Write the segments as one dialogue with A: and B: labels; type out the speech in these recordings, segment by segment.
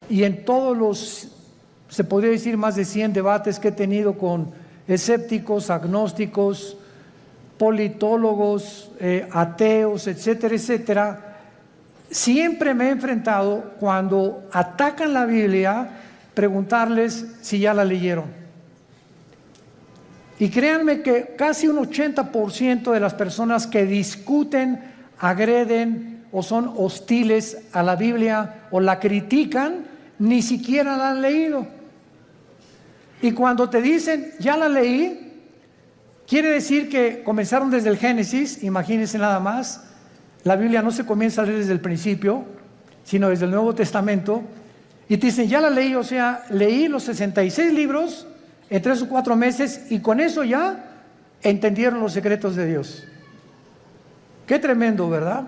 A: y en todos los, se podría decir, más de 100 debates que he tenido con escépticos, agnósticos, politólogos, ateos, etcétera, etcétera, siempre me he enfrentado, cuando atacan la Biblia, preguntarles si ya la leyeron. Y créanme que casi un 80% de las personas que discuten, agreden o son hostiles a la Biblia o la critican, ni siquiera la han leído. Y cuando te dicen, ya la leí, quiere decir que comenzaron desde el Génesis. Imagínense nada más, la Biblia no se comienza a leer desde el principio, sino desde el Nuevo Testamento, y te dicen, ya la leí, o sea, leí los 66 libros en 3 o 4 meses, y con eso ya entendieron los secretos de Dios. Qué tremendo, ¿verdad?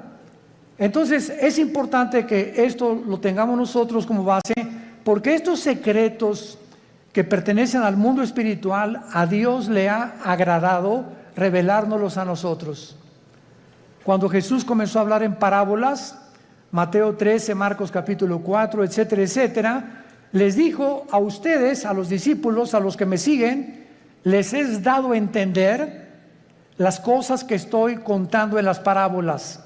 A: Entonces es importante que esto lo tengamos nosotros como base, porque estos secretos que pertenecen al mundo espiritual, a Dios le ha agradado revelárnoslos a nosotros. Cuando Jesús comenzó a hablar en parábolas, Mateo 13, Marcos capítulo 4, etcétera, etcétera, les dijo a ustedes, a los discípulos, a los que me siguen, les he dado a entender las cosas que estoy contando en las parábolas.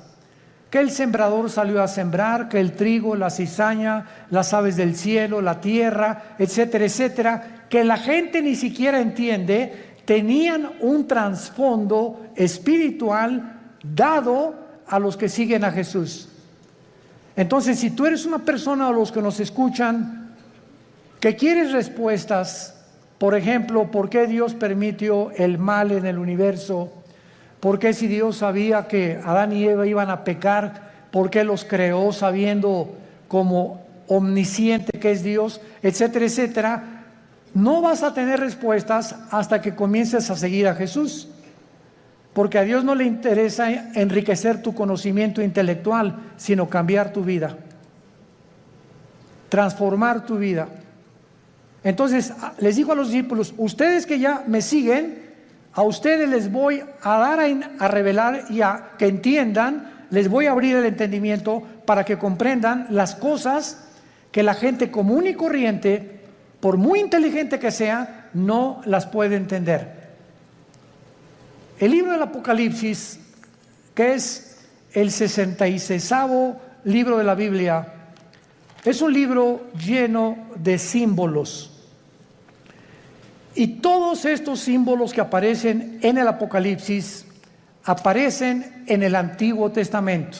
A: Que el sembrador salió a sembrar, que el trigo, la cizaña, las aves del cielo, la tierra, etcétera, etcétera, que la gente ni siquiera entiende, tenían un trasfondo espiritual dado a los que siguen a Jesús. Entonces, si tú eres una persona, o los que nos escuchan, que quieres respuestas, por ejemplo, ¿por qué Dios permitió el mal en el universo? ¿Por qué, si Dios sabía que Adán y Eva iban a pecar, por qué los creó sabiendo como omnisciente que es Dios, etcétera, etcétera? No vas a tener respuestas hasta que comiences a seguir a Jesús, porque a Dios no le interesa enriquecer tu conocimiento intelectual, sino cambiar tu vida, transformar tu vida. Entonces les digo a los discípulos, ustedes que ya me siguen, a ustedes les voy a dar a revelar y a que entiendan, les voy a abrir el entendimiento para que comprendan las cosas que la gente común y corriente, por muy inteligente que sea, no las puede entender. El libro del Apocalipsis, que es el 66º libro de la Biblia, es un libro lleno de símbolos. Y todos estos símbolos que aparecen en el Apocalipsis aparecen en el Antiguo Testamento.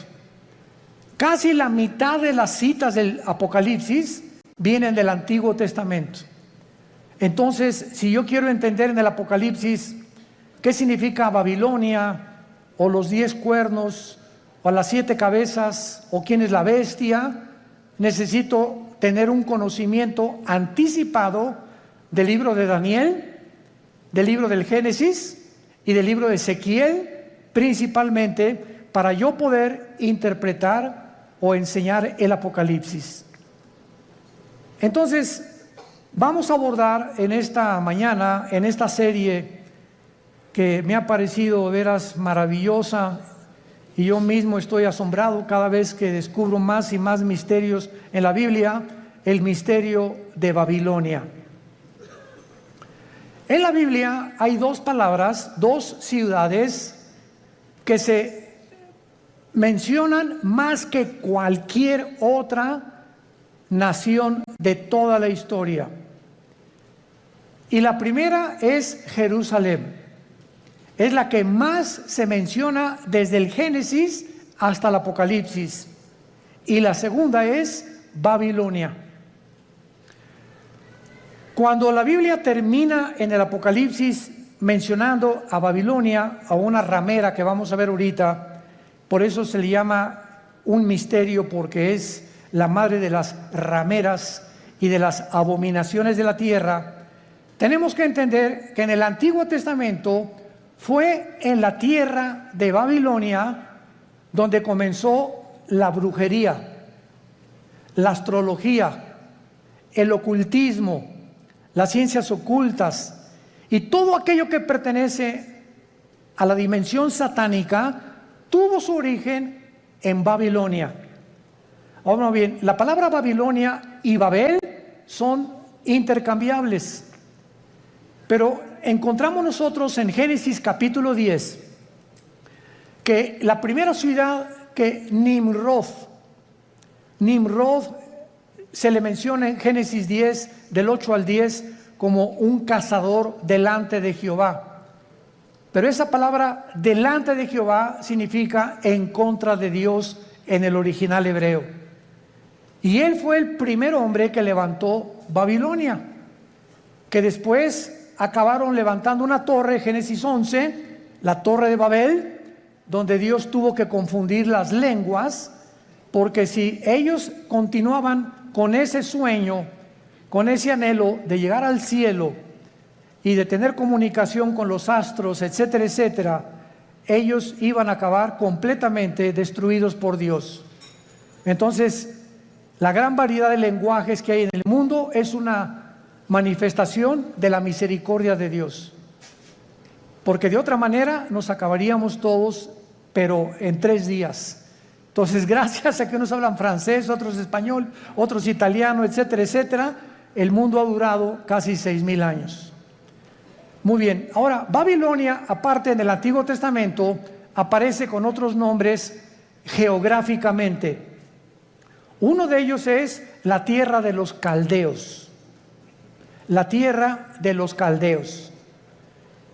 A: Casi la mitad de las citas del Apocalipsis vienen del Antiguo Testamento. Entonces, si yo quiero entender en el Apocalipsis qué significa Babilonia, o los 10 cuernos, o las 7 cabezas, o quién es la bestia, necesito tener un conocimiento anticipado del libro de Daniel, del libro del Génesis y del libro de Ezequiel, principalmente para yo poder interpretar o enseñar el Apocalipsis. Entonces, vamos a abordar en esta mañana, en esta serie que me ha parecido de veras maravillosa, y yo mismo estoy asombrado cada vez que descubro más y más misterios en la Biblia, el misterio de Babilonia. En la Biblia hay 2 palabras, 2 ciudades que se mencionan más que cualquier otra nación de toda la historia. Y la primera es Jerusalén. Es la que más se menciona desde el Génesis hasta el Apocalipsis. Y la segunda es Babilonia. Cuando la Biblia termina en el Apocalipsis mencionando a Babilonia, a una ramera que vamos a ver ahorita, por eso se le llama un misterio, porque es la madre de las rameras y de las abominaciones de la tierra. Tenemos que entender que en el Antiguo Testamento fue en la tierra de Babilonia donde comenzó la brujería, la astrología, el ocultismo, las ciencias ocultas y todo aquello que pertenece a la dimensión satánica tuvo su origen en Babilonia. Ahora bien, la palabra Babilonia y Babel son intercambiables. Pero encontramos nosotros en Génesis capítulo 10 que la primera ciudad que Nimrod se le menciona en Génesis 10 del 8 al 10 como un cazador delante de Jehová. Pero esa palabra delante de Jehová significa en contra de Dios en el original hebreo. Y él fue el primer hombre que levantó Babilonia, que después acabaron levantando una torre, Génesis 11, la torre de Babel, donde Dios tuvo que confundir las lenguas, porque si ellos continuaban con ese sueño, con ese anhelo de llegar al cielo y de tener comunicación con los astros, etcétera, etcétera, ellos iban a acabar completamente destruidos por Dios. Entonces, la gran variedad de lenguajes que hay en el mundo es una manifestación de la misericordia de Dios. Porque de otra manera nos acabaríamos todos, pero en 3 días. Entonces, gracias a que unos hablan francés, otros español, otros italiano, etcétera, etcétera, el mundo ha durado casi 6,000 años. Muy bien, ahora Babilonia, aparte en el Antiguo Testamento, aparece con otros nombres geográficamente. Uno de ellos es la tierra de los caldeos. La tierra de los caldeos.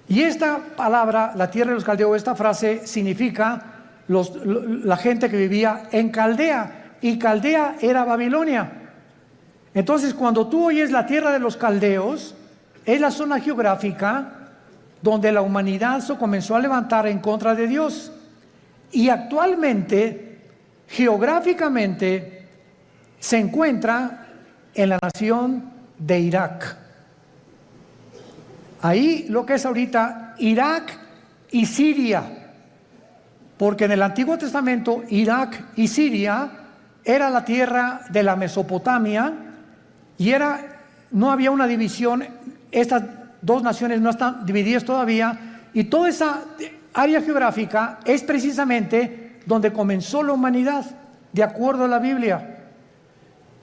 A: Y esta palabra, la tierra de los caldeos, esta frase significa la gente que vivía en Caldea, y Caldea era Babilonia. Entonces, cuando tú oyes la tierra de los caldeos, es la zona geográfica donde la humanidad se comenzó a levantar en contra de Dios. Y actualmente, geográficamente, se encuentra en la nación de Irak. Ahí lo que es ahorita Irak y Siria, porque en el Antiguo Testamento Irak y Siria era la tierra de la Mesopotamia y no había una división, estas dos naciones no están divididas todavía, y toda esa área geográfica es precisamente donde comenzó la humanidad, de acuerdo a la Biblia,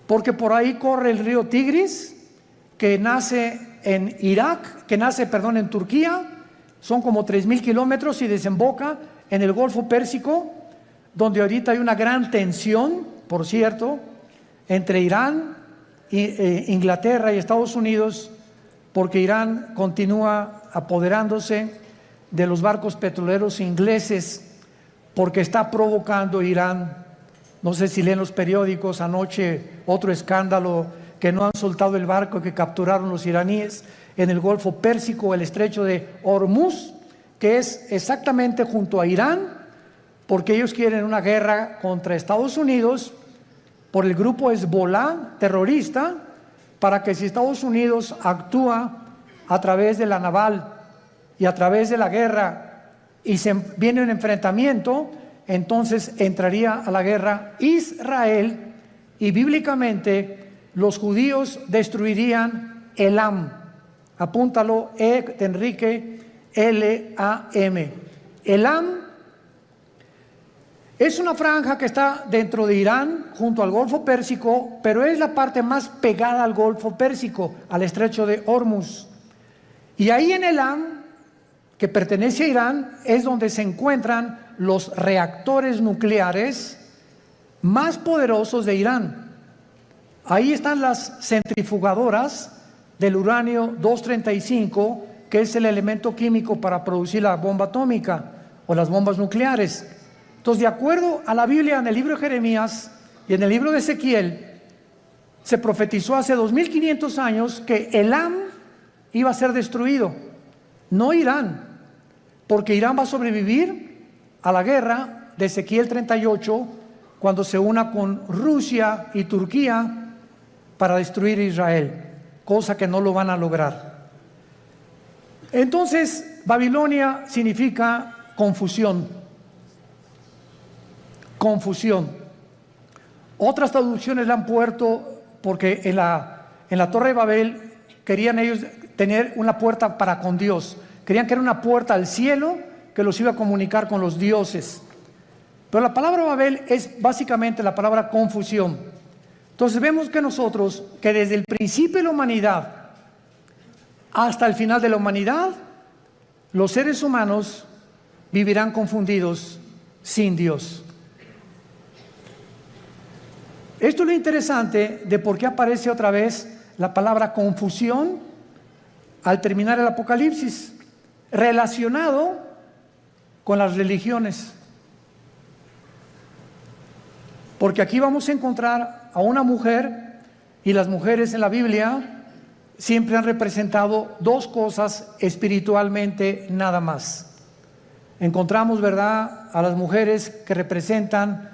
A: porque por ahí corre el río Tigris, que nace en en Turquía, son como 3,000 kilómetros y desemboca en el Golfo Pérsico, donde ahorita hay una gran tensión, por cierto, entre Irán, Inglaterra y Estados Unidos, porque Irán continúa apoderándose de los barcos petroleros ingleses, porque está provocando Irán. No sé si leen los periódicos, anoche otro escándalo, que no han soltado el barco que capturaron los iraníes en el Golfo Pérsico, el estrecho de Hormuz, que es exactamente junto a Irán, porque ellos quieren una guerra contra Estados Unidos por el grupo Hezbollah terrorista, para que si Estados Unidos actúa a través de la naval y a través de la guerra y viene un enfrentamiento, entonces entraría a la guerra Israel, y bíblicamente los judíos destruirían Elam. Apúntalo, Enrique, L-A-M. Elam es una franja que está dentro de Irán, junto al Golfo Pérsico, pero es la parte más pegada al Golfo Pérsico, al estrecho de Hormuz. Y ahí en Elam, que pertenece a Irán, es donde se encuentran los reactores nucleares más poderosos de Irán. Ahí están las centrifugadoras del uranio 235, que es el elemento químico para producir la bomba atómica o las bombas nucleares. Entonces, de acuerdo a la Biblia, en el libro de Jeremías y en el libro de Ezequiel, se profetizó hace 2500 años que Elam iba a ser destruido, no Irán, porque Irán va a sobrevivir a la guerra de Ezequiel 38 cuando se una con Rusia y Turquía para destruir Israel, cosa que no lo van a lograr. Entonces, Babilonia significa confusión. Confusión. Otras traducciones la han puesto porque en la Torre de Babel querían ellos tener una puerta para con Dios. Querían que era una puerta al cielo que los iba a comunicar con los dioses. Pero la palabra Babel es básicamente la palabra confusión. Entonces vemos que nosotros, que desde el principio de la humanidad hasta el final de la humanidad, los seres humanos vivirán confundidos sin Dios. Esto es lo interesante de por qué aparece otra vez la palabra confusión al terminar el Apocalipsis, relacionado con las religiones. Porque aquí vamos a encontrar a una mujer, y las mujeres en la Biblia siempre han representado dos cosas espiritualmente nada más. Encontramos, ¿verdad?, a las mujeres que representan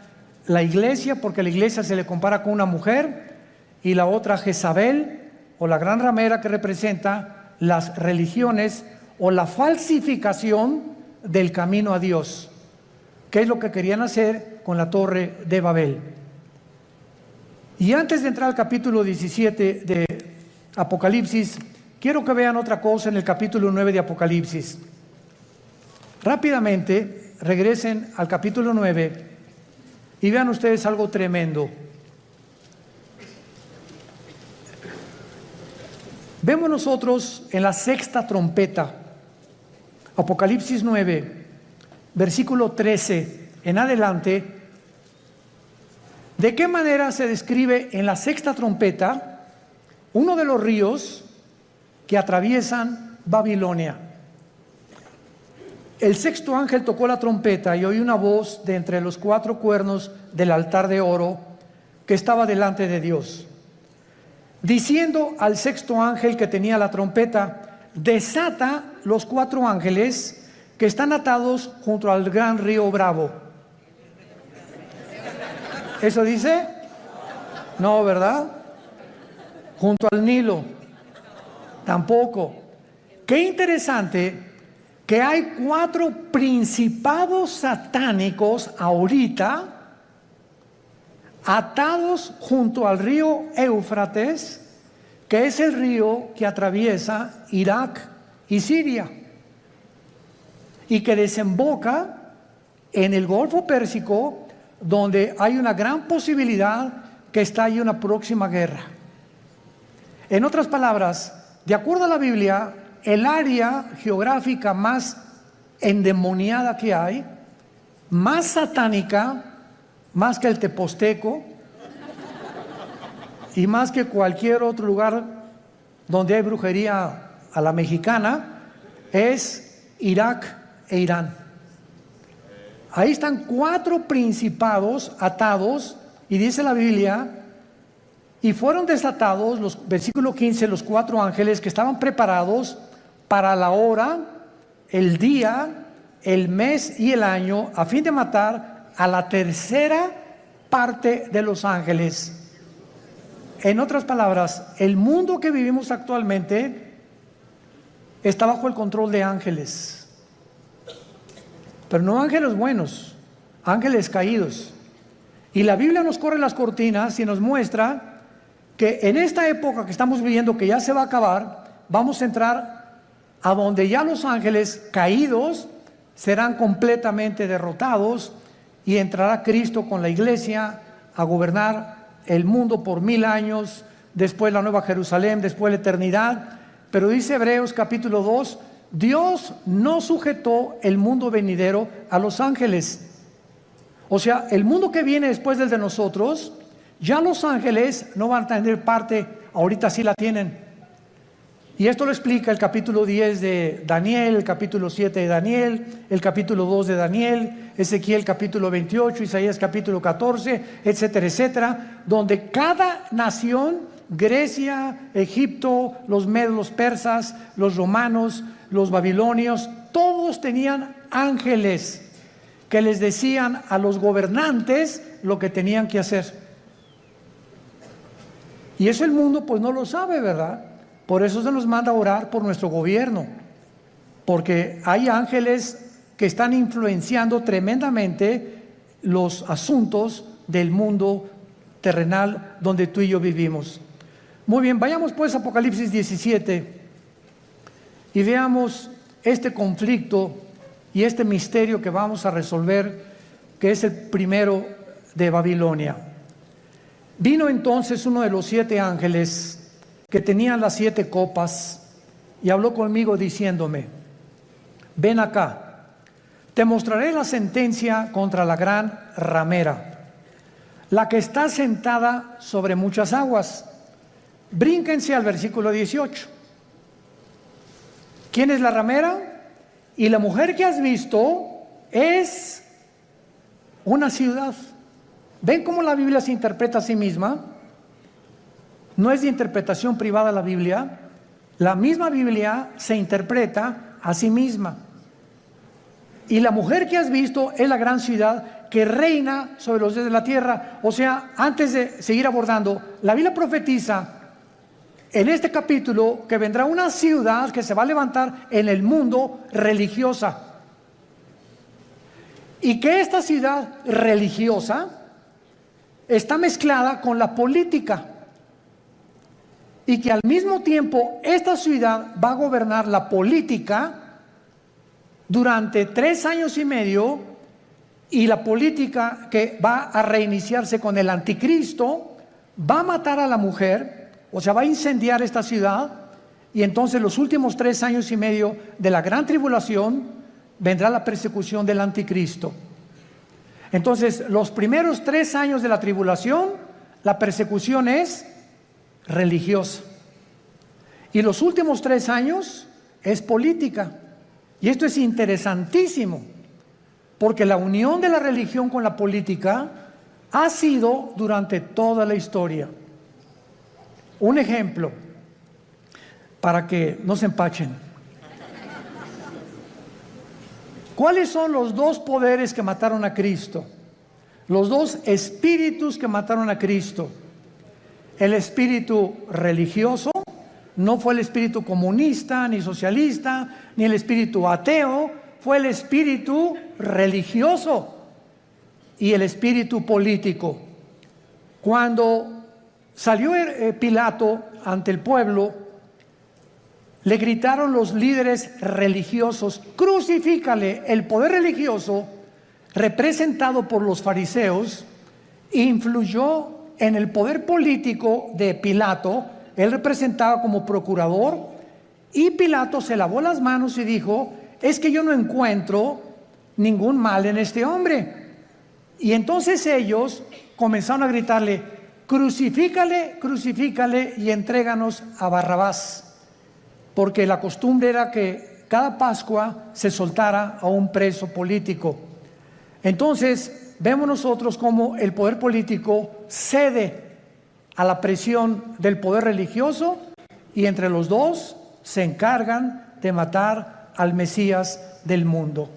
A: la iglesia, porque la iglesia se le compara con una mujer, y la otra Jezabel, o la gran ramera, que representa las religiones o la falsificación del camino a Dios, que es lo que querían hacer con la Torre de Babel. Y antes de entrar al capítulo 17 de Apocalipsis, quiero que vean otra cosa en el capítulo 9 de Apocalipsis. Rápidamente regresen al capítulo 9 y vean ustedes algo tremendo. Vemos nosotros en la sexta trompeta, Apocalipsis 9, versículo 13 en adelante, de qué manera se describe en la sexta trompeta uno de los ríos que atraviesan Babilonia. El sexto ángel tocó la trompeta y oí una voz de entre los cuatro cuernos del altar de oro que estaba delante de Dios, diciendo al sexto ángel que tenía la trompeta: desata los cuatro ángeles que están atados junto al gran río Bravo. ¿Eso dice? No, ¿verdad? Junto al Nilo. Tampoco. Qué interesante que hay cuatro principados satánicos ahorita atados junto al río Éufrates, que es el río que atraviesa Irak y Siria, y que desemboca en el Golfo Pérsico, donde hay una gran posibilidad que estalle una próxima guerra. En otras palabras, de acuerdo a la Biblia, el área geográfica más endemoniada que hay, más satánica, más que el Teposteco y más que cualquier otro lugar donde hay brujería a la mexicana, es Irak e Irán. Ahí están cuatro principados atados, y dice la Biblia, y fueron desatados, versículo 15, los cuatro ángeles que estaban preparados para la hora, el día, el mes y el año, a fin de matar a la tercera parte de los ángeles. En otras palabras, el mundo que vivimos actualmente está bajo el control de ángeles. Pero no ángeles buenos, ángeles caídos. Y la Biblia nos corre las cortinas y nos muestra que en esta época que estamos viviendo, que ya se va a acabar, vamos a entrar a donde ya los ángeles caídos serán completamente derrotados, y entrará Cristo con la iglesia a gobernar el mundo por 1000 años, después la Nueva Jerusalén, después la eternidad. Pero dice Hebreos capítulo 2, Dios no sujetó el mundo venidero a los ángeles. O sea, el mundo que viene después del de nosotros, ya los ángeles no van a tener parte, ahorita sí la tienen. Y esto lo explica el capítulo 10 de Daniel, el capítulo 7 de Daniel, el capítulo 2 de Daniel, Ezequiel capítulo 28, Isaías capítulo 14, etcétera, etcétera, donde cada nación, Grecia, Egipto, los medos, los persas, los romanos, los babilonios, todos tenían ángeles que les decían a los gobernantes lo que tenían que hacer. Y eso el mundo pues no lo sabe, ¿verdad? Por eso se nos manda a orar por nuestro gobierno, porque hay ángeles que están influenciando tremendamente los asuntos del mundo terrenal donde tú y yo vivimos. Muy bien, vayamos pues a Apocalipsis 17 y veamos este conflicto y este misterio que vamos a resolver, que es el primero de Babilonia. Vino entonces uno de los 7 ángeles que tenían las 7 copas y habló conmigo diciéndome: ven acá, te mostraré la sentencia contra la gran ramera, la que está sentada sobre muchas aguas. Brínquense al versículo 18. ¿Quién es la ramera? Y la mujer que has visto es una ciudad. ¿Ven cómo la Biblia se interpreta a sí misma? No es de interpretación privada la Biblia. La misma Biblia se interpreta a sí misma. Y la mujer que has visto es la gran ciudad que reina sobre los reyes de la tierra. O sea, antes de seguir abordando, la Biblia profetiza en este capítulo que vendrá una ciudad que se va a levantar en el mundo religiosa. Y que esta ciudad religiosa está mezclada con la política. Y que al mismo tiempo esta ciudad va a gobernar la política durante 3 años y medio, y la política que va a reiniciarse con el anticristo va a matar a la mujer, o sea, va a incendiar esta ciudad, y entonces los últimos 3 años y medio de la gran tribulación vendrá la persecución del anticristo. Entonces, los primeros 3 años de la tribulación, la persecución es religiosa. Y los últimos 3 años es política. Y esto es interesantísimo, porque la unión de la religión con la política ha sido durante toda la historia. Un ejemplo, para que no se empachen. ¿Cuáles son los 2 poderes que mataron a Cristo? Los 2 espíritus que mataron a Cristo. El espíritu religioso, no fue el espíritu comunista, ni socialista, ni el espíritu ateo, fue el espíritu religioso y el espíritu político. Cuando salió Pilato ante el pueblo, le gritaron los líderes religiosos: crucifícale. El poder religioso, representado por los fariseos, influyó en el poder político de Pilato. Él representaba como procurador, y Pilato se lavó las manos y dijo: es que yo no encuentro ningún mal en este hombre. Y entonces ellos comenzaron a gritarle: crucifícale, crucifícale y entréganos a Barrabás. Porque la costumbre era que cada Pascua se soltara a un preso político. Entonces vemos nosotros cómo el poder político cede a la presión del poder religioso, y entre los 2 se encargan de matar al Mesías del mundo.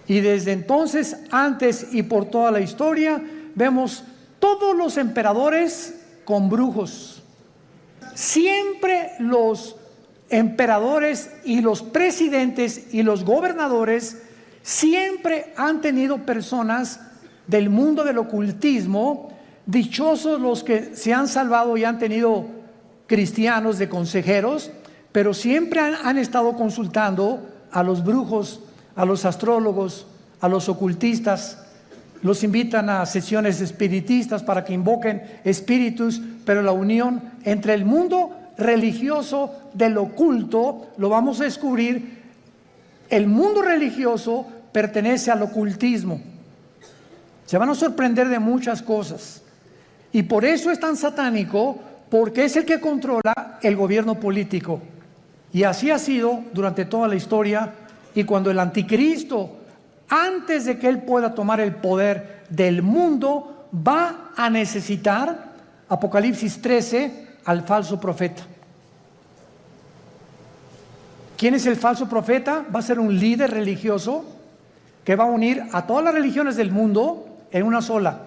A: Y desde entonces, antes y por toda la historia, vemos todos los emperadores con brujos. Siempre los emperadores y los presidentes y los gobernadores siempre han tenido personas del mundo del ocultismo. Dichosos los que se han salvado y han tenido cristianos de consejeros, pero siempre han estado consultando a los brujos, a los astrólogos, a los ocultistas. Los invitan a sesiones espiritistas para que invoquen espíritus, pero la unión entre el mundo religioso del oculto, lo vamos a descubrir, el mundo religioso pertenece al ocultismo. Se van a sorprender de muchas cosas, y por eso es tan satánico, porque es el que controla el gobierno político, y así ha sido durante toda la historia. Y cuando el anticristo, antes de que él pueda tomar el poder del mundo, va a necesitar, Apocalipsis 13, al falso profeta. ¿Quién es el falso profeta? Va a ser un líder religioso que va a unir a todas las religiones del mundo en una sola.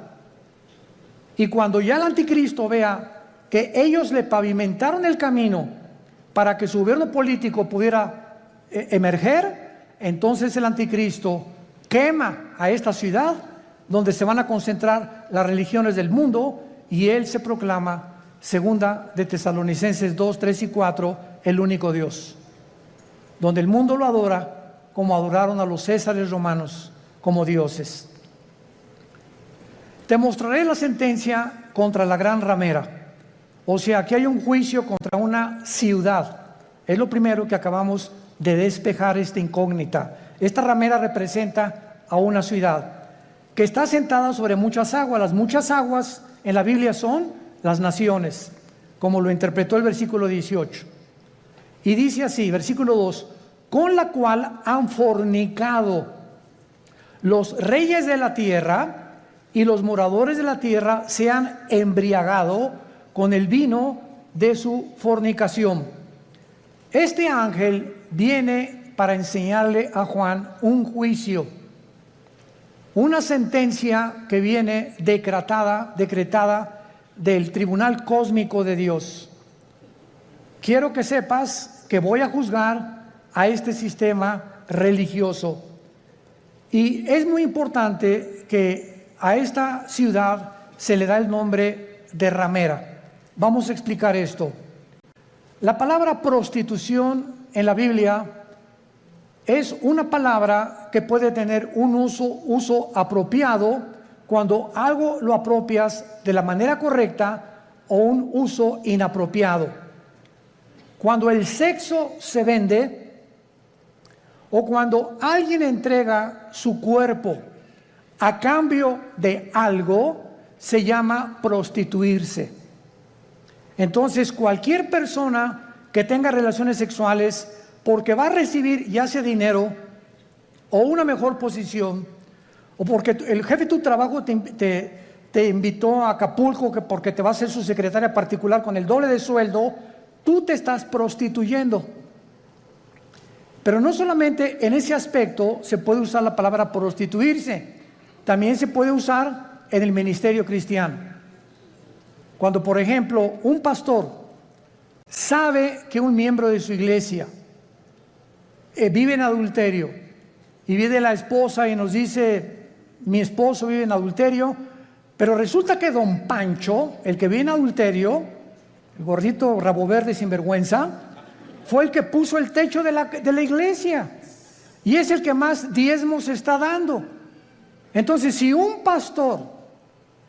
A: Y cuando ya el anticristo vea que ellos le pavimentaron el camino para que su gobierno político pudiera emerger, entonces el anticristo quema a esta ciudad donde se van a concentrar las religiones del mundo, y él se proclama, segunda de Tesalonicenses 2, 3 y 4, el único Dios, donde el mundo lo adora como adoraron a los césares romanos como dioses. Te mostraré la sentencia contra la gran ramera. O sea, aquí hay un juicio contra una ciudad. Es lo primero que acabamos de despejar esta incógnita. Esta ramera representa a una ciudad que está sentada sobre muchas aguas. Las muchas aguas en la Biblia son las naciones, como lo interpretó el versículo 18. Y dice así, versículo 2, con la cual han fornicado los reyes de la tierra, y los moradores de la tierra se han embriagado con el vino de su fornicación. Este ángel viene para enseñarle a Juan un juicio, una sentencia que viene decretada del tribunal cósmico de Dios. Quiero que sepas que voy a juzgar a este sistema religioso. Y es muy importante que a esta ciudad se le da el nombre de ramera. Vamos a explicar esto. La palabra prostitución en la Biblia es una palabra que puede tener un uso apropiado cuando algo lo apropias de la manera correcta, o un uso inapropiado. Cuando el sexo se vende, o cuando alguien entrega su cuerpo a cambio de algo, se llama prostituirse. Entonces, cualquier persona que tenga relaciones sexuales porque va a recibir ya sea dinero o una mejor posición, o porque el jefe de tu trabajo te invitó a Acapulco porque te va a ser su secretaria particular con el doble de sueldo, tú te estás prostituyendo. Pero no solamente en ese aspecto se puede usar la palabra prostituirse, también se puede usar en el ministerio cristiano. Cuando, por ejemplo, un pastor sabe que un miembro de su iglesia vive en adulterio, y viene la esposa y nos dice: mi esposo vive en adulterio, pero resulta que don Pancho, el que vive en adulterio, el gordito rabo verde sinvergüenza, fue el que puso el techo de la iglesia y es el que más diezmos está dando. Entonces, si un pastor,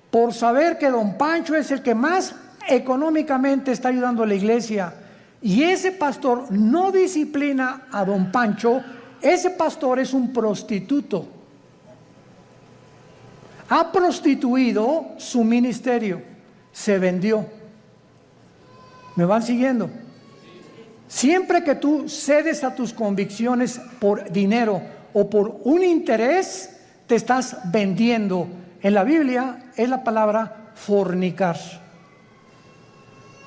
A: por saber que don Pancho es el que más económicamente está ayudando a la iglesia, y ese pastor no disciplina a don Pancho, ese pastor es un prostituto. Ha prostituido su ministerio, se vendió. ¿Me van siguiendo? Siempre que tú cedes a tus convicciones por dinero o por un interés, te estás vendiendo. En la Biblia es la palabra fornicar.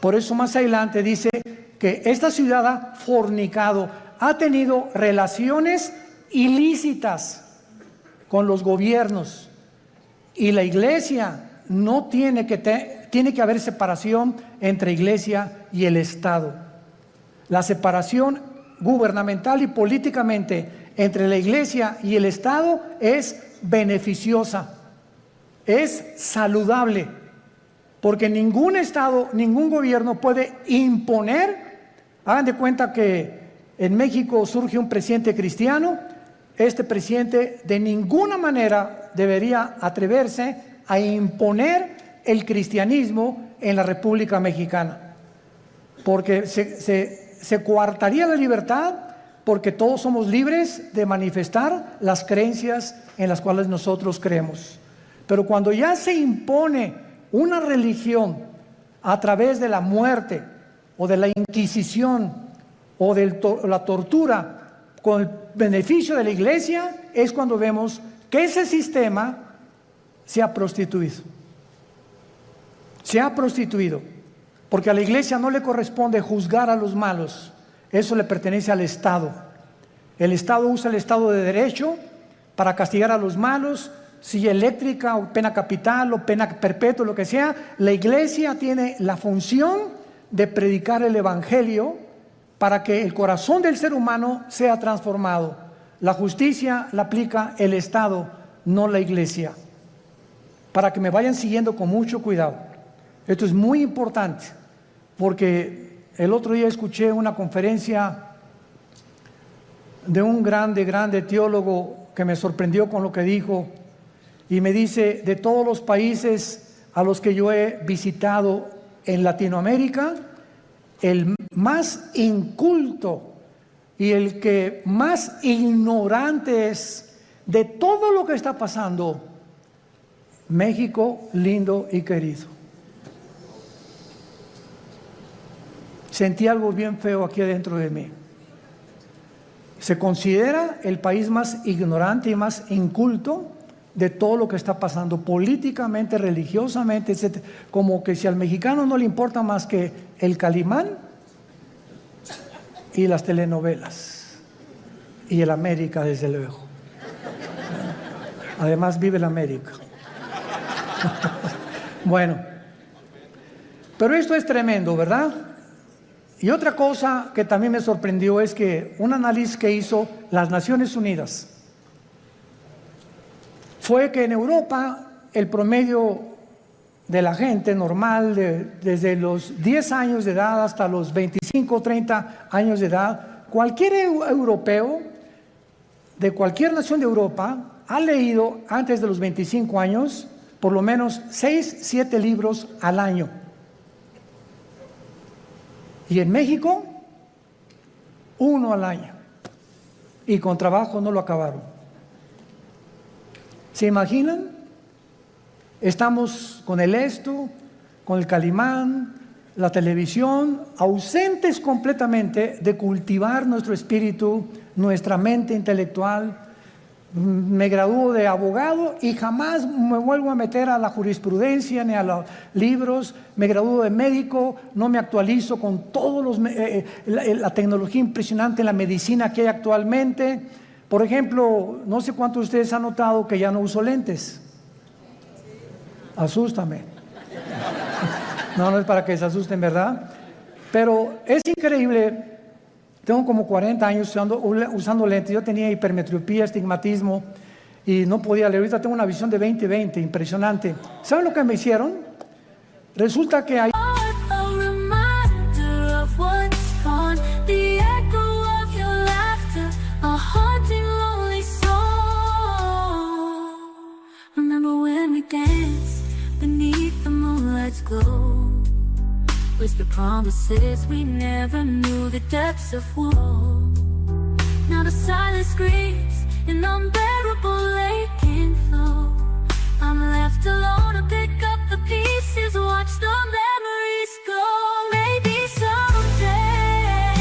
A: Por eso más adelante dice que esta ciudad ha fornicado, ha tenido relaciones ilícitas con los gobiernos, y la iglesia no tiene que haber separación entre iglesia y el Estado. La separación gubernamental y políticamente entre la iglesia y el Estado es beneficiosa, es saludable, porque ningún Estado, ningún gobierno puede imponer. Hagan de cuenta que en México surge un presidente cristiano. Este presidente de ninguna manera debería atreverse a imponer el cristianismo en la República Mexicana, porque se coartaría la libertad, porque todos somos libres de manifestar las creencias en las cuales nosotros creemos. Pero cuando ya se impone una religión a través de la muerte o de la Inquisición o de la tortura con el beneficio de la iglesia, es cuando vemos que ese sistema se ha prostituido. Se ha prostituido, porque a la iglesia no le corresponde juzgar a los malos, eso le pertenece al Estado. El Estado usa el Estado de Derecho para castigar a los malos, silla eléctrica o pena capital o pena perpetua, lo que sea. La iglesia tiene la función de predicar el Evangelio para que el corazón del ser humano sea transformado. La justicia la aplica el Estado, no la iglesia. Para que me vayan siguiendo con mucho cuidado. Esto es muy importante, porque el otro día escuché una conferencia de un grande teólogo que me sorprendió con lo que dijo, y me dice: de todos los países a los que yo he visitado en Latinoamérica, el más inculto y el que más ignorante es de todo lo que está pasando, México lindo y querido. Sentí algo bien feo aquí adentro de mí. Se considera el país más ignorante y más inculto de todo lo que está pasando políticamente, religiosamente, etc. Como que si al mexicano no le importa más que el Calimán y las telenovelas y el América, desde luego. Además vive el América. Bueno, pero esto es tremendo, ¿verdad? Y otra cosa que también me sorprendió es que un análisis que hizo las Naciones Unidas fue que en Europa el promedio de la gente normal, desde los 10 años de edad hasta los 25 o 30 años de edad, cualquier europeo de cualquier nación de Europa ha leído antes de los 25 años por lo menos 6, 7 libros al año. Y en México, 1 al año. Y con trabajo no lo acabaron. ¿Se imaginan? Estamos con el esto, con el Calimán, la televisión, ausentes completamente de cultivar nuestro espíritu, nuestra mente intelectual. Me gradúo de abogado y jamás me vuelvo a meter a la jurisprudencia ni a los libros. Me gradúo de médico, no me actualizo con todos la tecnología impresionante en la medicina que hay actualmente. Por ejemplo, no sé cuántos de ustedes han notado que ya no uso lentes. Asústame. No es para que se asusten, ¿verdad? Pero es increíble. Tengo como 40 años usando lentes. Yo tenía hipermetropía, astigmatismo y no podía leer. Ahorita tengo una visión de 20/20, impresionante. ¿Saben lo que me hicieron? Resulta que hay... Whisper promises we never knew the depths of woe. Now the silence screams an unbearable aching flow. I'm left alone to pick up the pieces, watch the memories go. Maybe someday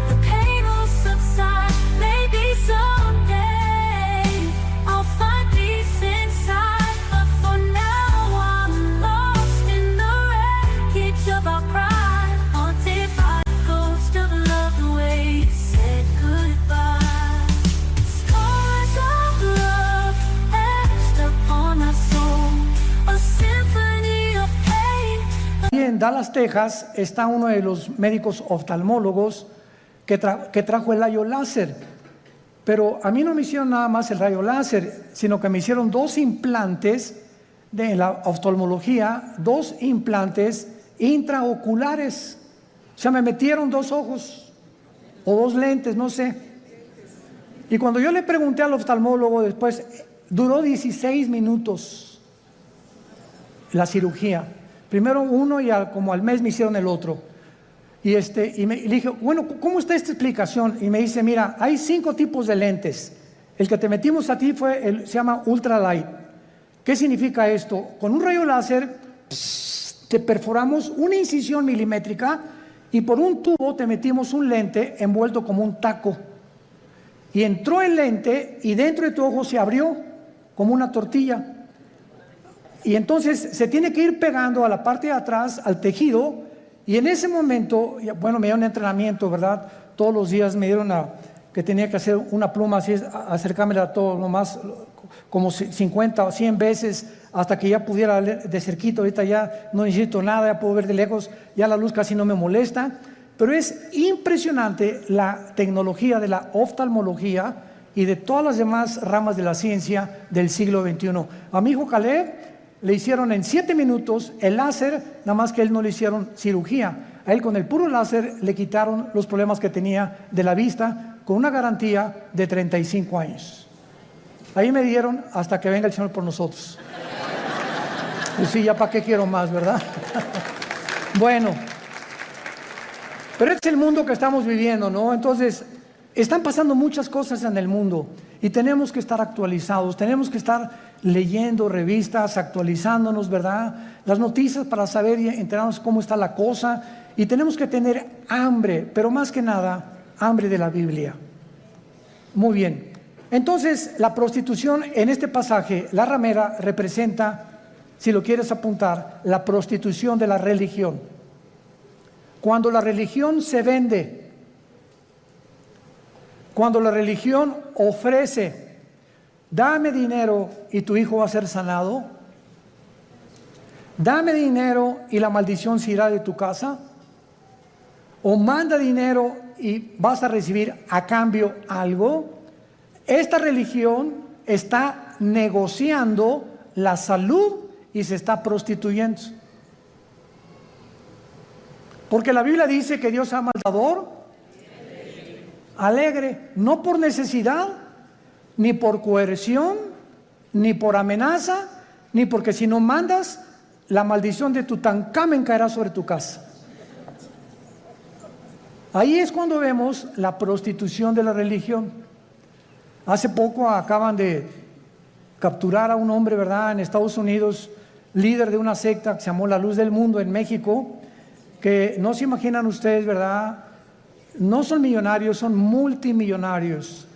A: the pain will subside. Maybe someday I'll find peace inside. But for now I'm lost in the wreckage of our pride, haunted by the ghost of love, the way you said goodbye. Scars of love etched upon my soul, a symphony of pain. Y en Dallas, Texas, está uno de los médicos oftalmólogos que trajo el rayo láser. Pero a mí no me hicieron nada más el rayo láser, sino que me hicieron 2 implantes de la oftalmología, 2 implantes intraoculares. O sea, me metieron 2 ojos o 2 lentes, no sé. Y cuando yo le pregunté al oftalmólogo después, duró 16 minutos la cirugía. Primero uno y como al mes me hicieron el otro. Y le dije, bueno, ¿cómo está esta explicación? Y me dice, mira, hay 5 tipos de lentes. El que te metimos a ti se llama ultralight. ¿Qué significa esto? Con un rayo láser te perforamos una incisión milimétrica y por un tubo te metimos un lente envuelto como un taco. Y entró el lente y dentro de tu ojo se abrió como una tortilla. Y entonces se tiene que ir pegando a la parte de atrás, al tejido. Y en ese momento, bueno, me dieron entrenamiento, ¿verdad? Todos los días me dieron que tenía que hacer una pluma así, acercármela todo lo más, como 50 o 100 veces, hasta que ya pudiera ver de cerquito. Ahorita ya no necesito nada, ya puedo ver de lejos, ya la luz casi no me molesta. Pero es impresionante la tecnología de la oftalmología y de todas las demás ramas de la ciencia del siglo XXI. A mi hijo Caleb le hicieron en 7 minutos el láser, nada más que a él no le hicieron cirugía. A él con el puro láser le quitaron los problemas que tenía de la vista con una garantía de 35 años. Ahí me dieron hasta que venga el Señor por nosotros. Pues sí, ya para qué quiero más, ¿verdad? Bueno, pero este es el mundo que estamos viviendo, ¿no? Entonces, están pasando muchas cosas en el mundo y tenemos que estar actualizados, tenemos que estar leyendo revistas, actualizándonos, ¿verdad? Las noticias para saber y enterarnos cómo está la cosa, y tenemos que tener hambre, pero más que nada, hambre de la Biblia. Muy bien. Entonces, la prostitución en este pasaje, la ramera representa, si lo quieres apuntar, la prostitución de la religión. Cuando la religión se vende, cuando la religión ofrece, dame dinero y tu hijo va a ser sanado, dame dinero y la maldición se irá de tu casa, o manda dinero y vas a recibir a cambio algo, esta religión está negociando la salud y se está prostituyendo. Porque la Biblia dice que Dios ama al dador alegre, no por necesidad, ni por coerción, ni por amenaza, ni porque si no mandas, la maldición de Tutankamen caerá sobre tu casa. Ahí es cuando vemos la prostitución de la religión. Hace poco acaban de capturar a un hombre, ¿verdad?, en Estados Unidos, líder de una secta que se llamó La Luz del Mundo en México, que no se imaginan ustedes, ¿verdad? No son millonarios, son multimillonarios.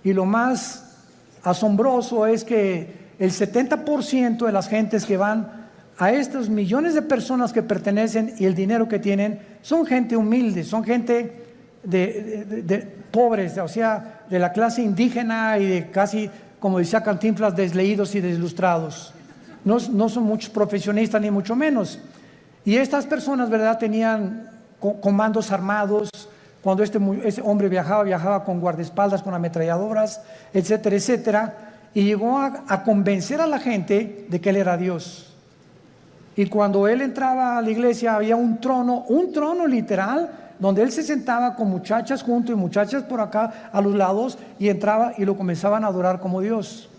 A: Y lo más asombroso es que el 70% de las gentes que van a estos millones de personas que pertenecen y el dinero que tienen, son gente humilde, son gente de pobres, o sea, de la clase indígena y de casi, como decía Cantinflas, desleídos y deslustrados. No son muchos profesionistas ni mucho menos. Y estas personas, ¿verdad?, tenían comandos armados. Cuando ese hombre viajaba con guardaespaldas, con ametralladoras, etcétera, etcétera. Y llegó a convencer a la gente de que él era Dios. Y cuando él entraba a la iglesia había un trono literal, donde él se sentaba con muchachas junto y muchachas por acá a los lados, y entraba y lo comenzaban a adorar como Dios.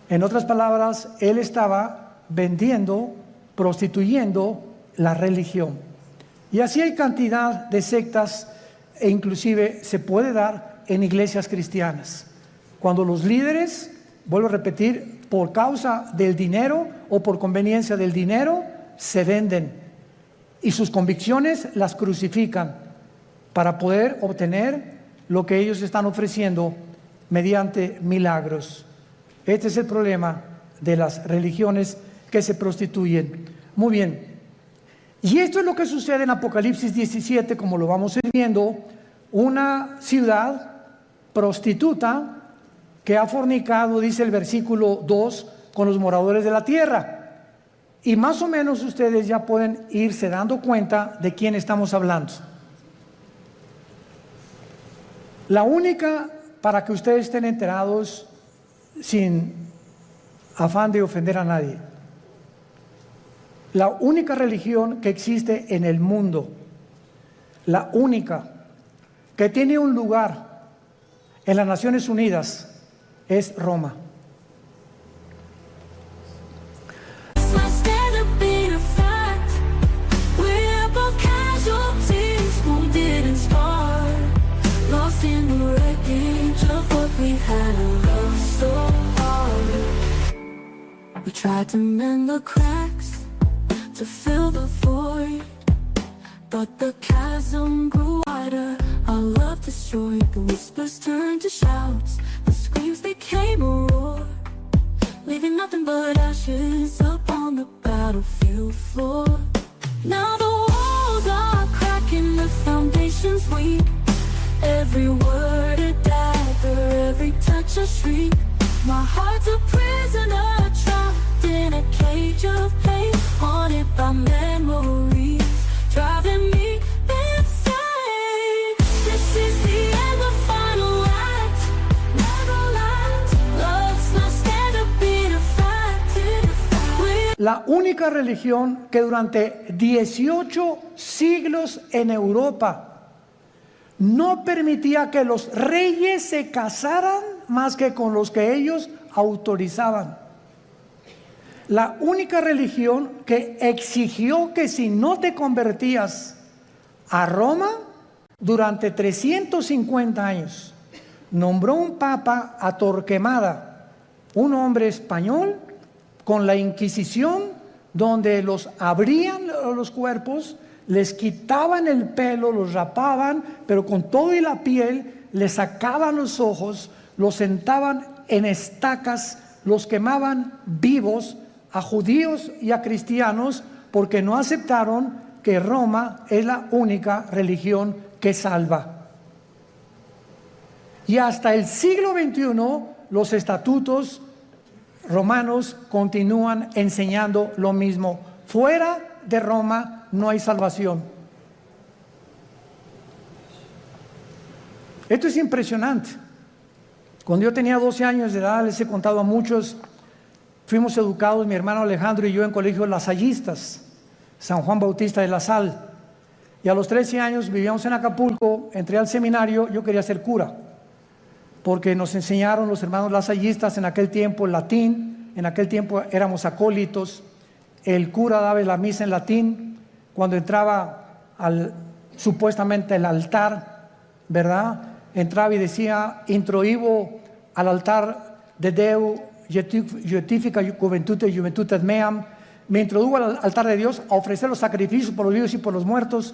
A: En otras palabras, él estaba vendiendo, prostituyendo la religión. Y así hay cantidad de sectas, e inclusive se puede dar en iglesias cristianas. Cuando los líderes, vuelvo a repetir, por causa del dinero o por conveniencia del dinero, se venden y sus convicciones las crucifican para poder obtener lo que ellos están ofreciendo mediante milagros. Este es el problema de las religiones que se prostituyen. Muy bien. Y esto es lo que sucede en Apocalipsis 17, como lo vamos a ir viendo, una ciudad prostituta que ha fornicado, dice el versículo 2, con los moradores de la tierra. Y más o menos ustedes ya pueden irse dando cuenta de quién estamos hablando. La única, para que ustedes estén enterados, sin afán de ofender a nadie, la única religión que existe en el mundo, la única que tiene un lugar en las Naciones Unidas, es Roma.
B: We tried to mend the cracks, to fill the void, but the chasm grew wider, our love destroyed. The whispers turned to shouts, the screams became a roar, leaving nothing but ashes up on the battlefield floor. Now the walls are cracking, the foundation's weak, every word a dagger, every touch a shriek. My heart's a prisoner, trapped in a cage of pain, haunted by memories, driving me insane. This is the end, the final act, never last. Love's not stand up in a fact.
A: La única religión que durante 18 siglos en Europa no permitía que los reyes se casaran más que con los que ellos autorizaban. la única religión que exigió que si no te convertías a Roma durante 350 años, nombró un papa a Torquemada, un hombre español, con la Inquisición, donde los abrían los cuerpos, les quitaban el pelo, los rapaban, pero con todo y la piel, les sacaban los ojos, los sentaban en estacas, los quemaban vivos a judíos y a cristianos, porque no aceptaron que Roma es la única religión que salva. Y hasta el siglo XXI, los estatutos romanos continúan enseñando lo mismo. Fuera de Roma no hay salvación. Esto es impresionante. Cuando yo tenía 12 años de edad, les he contado a muchos, fuimos educados, mi hermano Alejandro y yo, en colegios lasallistas, San Juan Bautista de La Sal. Y a los 13 años vivíamos en Acapulco, entré al seminario, yo quería ser cura, porque nos enseñaron los hermanos lasallistas en aquel tiempo latín, en aquel tiempo éramos acólitos, el cura daba la misa en latín, cuando entraba supuestamente al altar, ¿verdad? Entraba y decía, introibo al altar de Deu, Justifica Juventudes Juventudes Meam, me introdujo al altar de Dios a ofrecer los sacrificios por los vivos y por los muertos.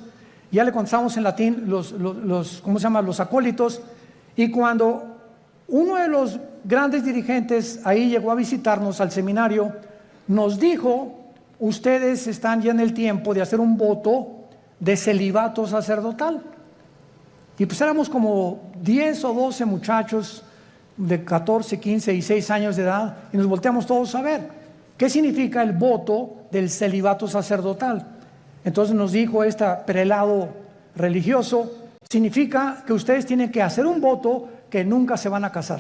A: Ya le contamos en latín los acólitos, y cuando uno de los grandes dirigentes ahí llegó a visitarnos al seminario, nos dijo, ustedes están ya en el tiempo de hacer un voto de celibato sacerdotal. Y pues éramos como 10 o 12 muchachos de 14, 15 y 6 años de edad, y nos volteamos todos a ver qué significa el voto del celibato sacerdotal. Entonces nos dijo este prelado religioso, significa que ustedes tienen que hacer un voto que nunca se van a casar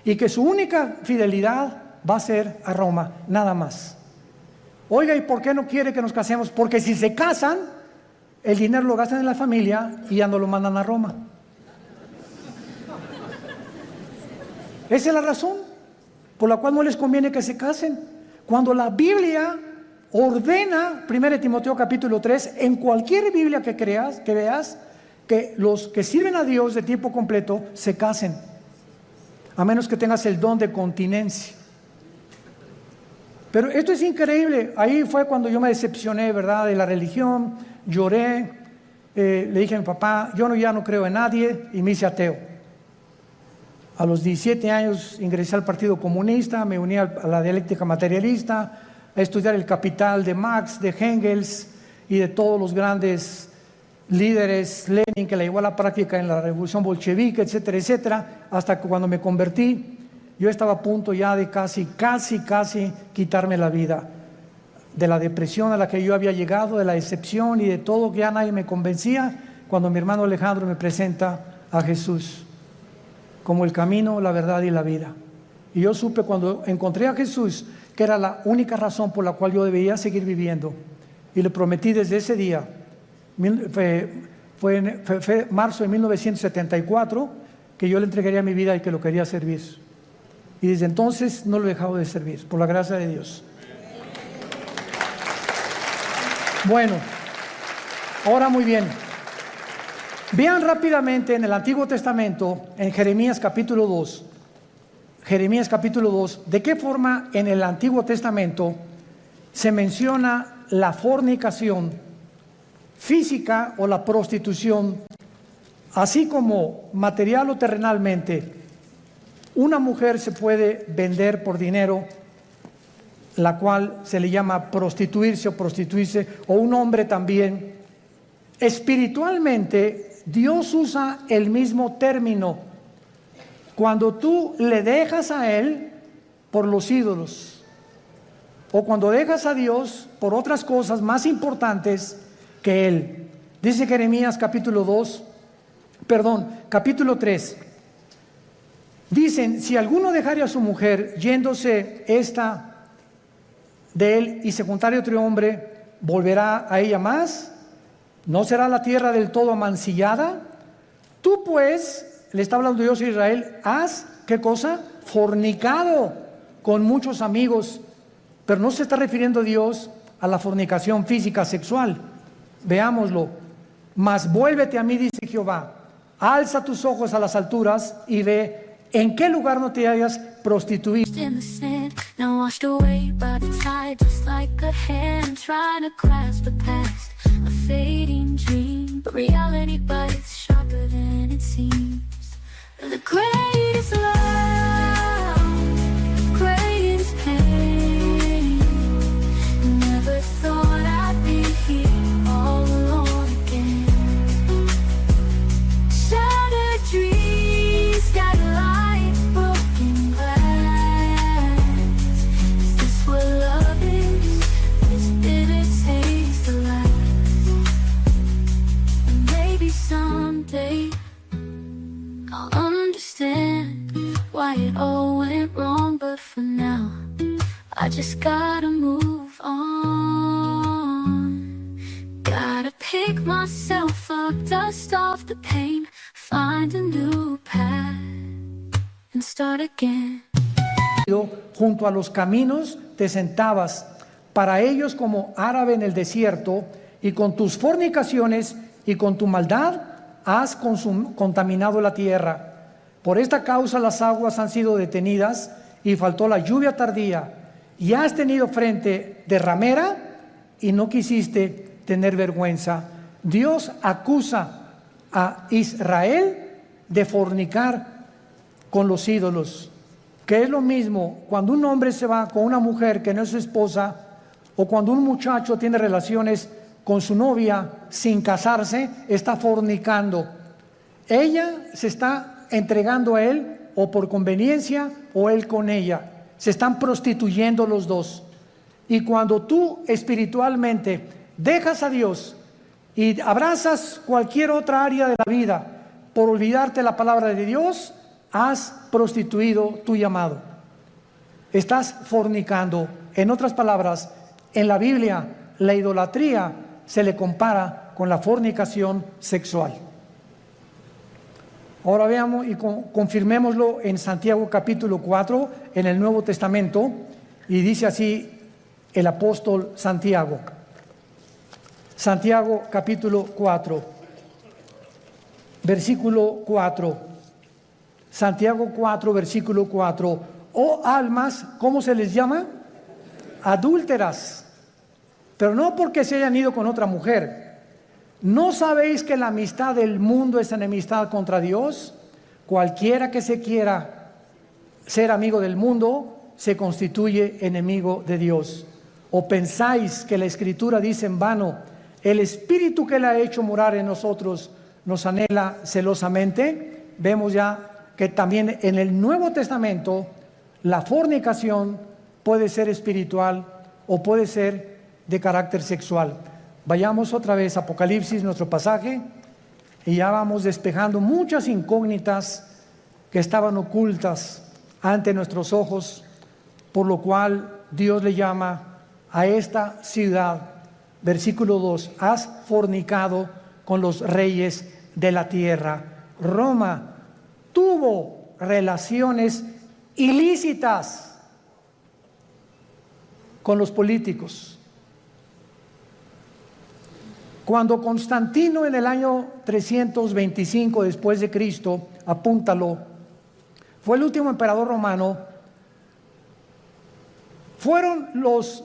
A: y que su única fidelidad va a ser a Roma, nada más. Oiga, ¿y por qué no quiere que nos casemos? Porque si se casan, el dinero lo gastan en la familia y ya no lo mandan a Roma. Esa es la razón por la cual no les conviene que se casen. Cuando la Biblia ordena, 1 Timoteo capítulo 3, en cualquier Biblia que veas, que los que sirven a Dios de tiempo completo se casen, a menos que tengas el don de continencia. Pero esto es increíble. Ahí fue cuando yo me decepcioné, ¿verdad?, de la religión. Lloré, le dije a mi papá, ya no creo en nadie, y me hice ateo. A los 17 años ingresé al Partido Comunista, me uní a la dialéctica materialista, a estudiar el Capital de Marx, de Engels y de todos los grandes líderes, Lenin, que la llevó a la práctica en la revolución bolchevique, etcétera, etcétera, hasta que cuando me convertí, yo estaba a punto ya de casi quitarme la vida, de la depresión a la que yo había llegado, de la decepción y de todo, que ya nadie me convencía, cuando mi hermano Alejandro me presenta a Jesús como el camino, la verdad y la vida. Y yo supe cuando encontré a Jesús que era la única razón por la cual yo debía seguir viviendo, y le prometí desde ese día. Fue marzo de 1974 que yo le entregaría mi vida y que lo quería servir, y desde entonces no lo he dejado de servir, por la gracia de Dios. Bueno, ahora muy bien, vean rápidamente en el Antiguo Testamento, en Jeremías capítulo 2, de qué forma en el Antiguo Testamento se menciona la fornicación física o la prostitución, así como material o terrenalmente. Una mujer se puede vender por dinero, la cual se le llama prostituirse o prostituirse, o un hombre también. Espiritualmente, Dios usa el mismo término cuando tú le dejas a Él por los ídolos, o cuando dejas a Dios por otras cosas más importantes que Él. Dice Jeremías capítulo 3. Dicen, si alguno dejare a su mujer yéndose esta de él y se juntare otro hombre, ¿volverá a ella más? ¿No será la tierra del todo amancillada? Tú pues, le está hablando Dios a Israel, has, ¿qué cosa? Fornicado con muchos amigos. Pero no se está refiriendo Dios a la fornicación física sexual. Veámoslo. Mas vuélvete a mí, dice Jehová, alza tus ojos a las alturas y ve en qué lugar no te hayas prostituido.
B: In the sand, now washed away by the tide, just like a hand trying to grasp the past, a fading dream, but reality bites sharper than it seems. The greatest love, greatest pain. Never thought I'd be here all alone again. Shattered dreams, scattered light, broken glass. Is this what love is? This bitter taste of life. And maybe someday I'll understand why it all went wrong, but for now I just gotta move on. Gotta pick myself up, dust off the pain, find a new path and start again.
A: Junto a los caminos te sentabas, para ellos como árabe en el desierto, y con tus fornicaciones y con tu maldad has contaminado la tierra. Por esta causa las aguas han sido detenidas y faltó la lluvia tardía, y has tenido frente de ramera y no quisiste tener vergüenza. Dios acusa a Israel de fornicar con los ídolos, que es lo mismo cuando un hombre se va con una mujer que no es su esposa, o cuando un muchacho tiene relaciones con su novia sin casarse, está fornicando. Ella se está entregando a él o por conveniencia, o él con ella. Se están prostituyendo los dos. Y cuando tú espiritualmente dejas a Dios y abrazas cualquier otra área de la vida por olvidarte la palabra de Dios, has prostituido tu llamado. Estás fornicando. En otras palabras, en la Biblia, la idolatría se le compara con la fornicación sexual. Ahora veamos y confirmémoslo en Santiago capítulo 4, en el Nuevo Testamento, y dice así el apóstol Santiago. Santiago capítulo 4, versículo 4. Santiago 4, versículo 4. Oh almas, ¿cómo se les llama? Adúlteras, pero no porque se hayan ido con otra mujer. ¿No sabéis que la amistad del mundo es enemistad contra Dios? Cualquiera que se quiera ser amigo del mundo se constituye enemigo de Dios. ¿O pensáis que la Escritura dice en vano, el Espíritu que Él ha hecho morar en nosotros nos anhela celosamente? Vemos ya que también en el Nuevo Testamento la fornicación puede ser espiritual o puede ser de carácter sexual. Vayamos otra vez a Apocalipsis, nuestro pasaje, y ya vamos despejando muchas incógnitas que estaban ocultas ante nuestros ojos, por lo cual Dios le llama a esta ciudad, versículo 2, has fornicado con los reyes de la tierra. Roma tuvo relaciones ilícitas con los políticos. Cuando Constantino en el año 325 después de Cristo, apúntalo, fue el último emperador romano, fueron los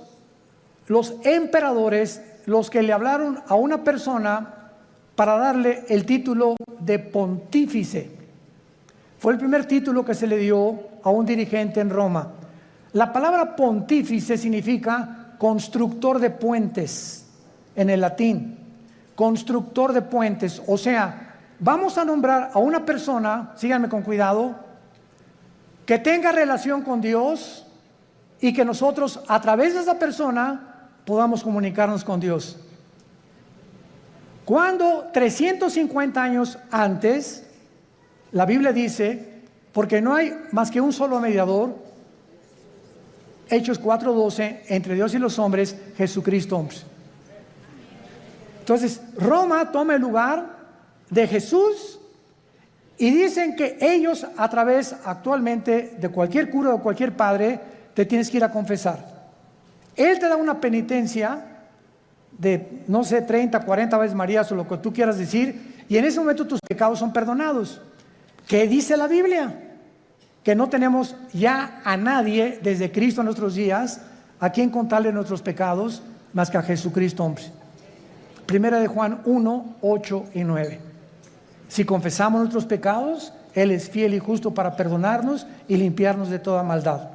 A: emperadores los que le hablaron a una persona para darle el título de pontífice. Fue el primer título que se le dio a un dirigente en Roma. La palabra pontífice significa constructor de puentes en el latín. Constructor de puentes, o sea, vamos a nombrar a una persona, síganme con cuidado, que tenga relación con Dios y que nosotros a través de esa persona podamos comunicarnos con Dios. Cuando 350 años antes, la Biblia dice, porque no hay más que un solo mediador, Hechos 4:12, entre Dios y los hombres, Jesucristo. Entonces, Roma toma el lugar de Jesús y dicen que ellos a través actualmente de cualquier cura o cualquier padre te tienes que ir a confesar. Él te da una penitencia de, no sé, 30, 40 veces Marías o lo que tú quieras decir, y en ese momento tus pecados son perdonados. ¿Qué dice la Biblia? Que no tenemos ya a nadie desde Cristo en nuestros días a quien contarle nuestros pecados más que a Jesucristo, hombre. Primera de Juan 1, 8 y 9. Si confesamos nuestros pecados, Él es fiel y justo para perdonarnos y limpiarnos de toda maldad.